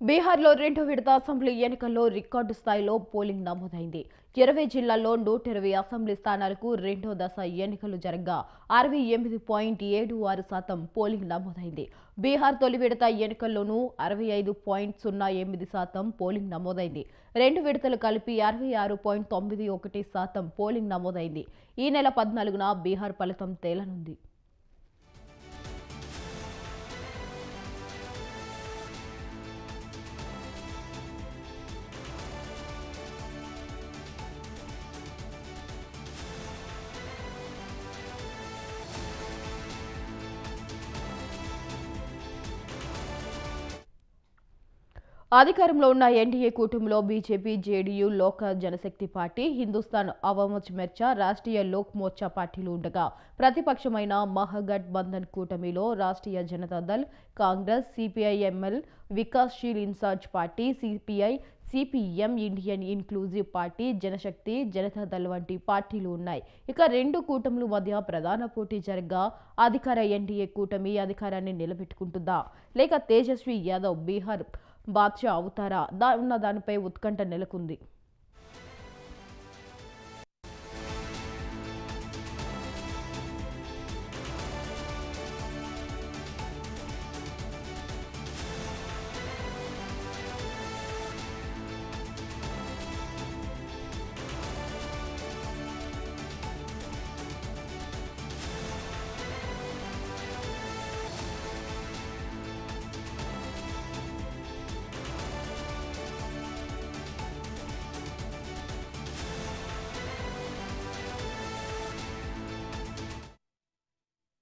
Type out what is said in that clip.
బీహార్లో రెండో విడత అసెంబ్లీ ఎన్నికల్లో రికార్డు స్థాయిలో పోలింగ్ నమోదైంది. 20 జిల్లాల్లో 120 అసెంబ్లీ స్థానాలకు రెండో దశ ఎన్నికలు జరగ్గా 68.76% పోలింగ్ నమోదైంది. బీహార్ తొలి విడత ఎన్నికల్లోనూ 65.08% పోలింగ్ నమోదైంది. రెండు విడతలు కలిపి 66.91% పోలింగ్ నమోదైంది. ఈ నెల 14న బీహార్ ఫలితం తేలనుంది. అధికారంలో ఉన్న ఎన్డీఏ కూటమిలో BJP, JDU, Lok Janshakti party, Hindustan Awam Morcha, Rashtriya Lok Morcha పార్టీలు ఉండగా ప్రతిపక్షమైన మహాగఠ్ బంధన్ కూటమిలో Rashtriya Janata Dal, Congress, CPI ML, Vikassheel Insaan party, CPI, CPM, Indian inclusive party, Janshakti, Janata Dal వంటి పార్టీలు ఉన్నాయి. ఇక రెండు కూటముల మధ్య ప్రధాన పోటీ జరగ్గా అధికార ఎన్డీఏ కూటమి అధికారాన్ని నిలబెట్టుకుంటుందా లేక తేజస్వి యాదవ్ బీహార్ బాద్షా అవుతారా అన్న దానిపై ఉత్కంఠ నెలకొంది.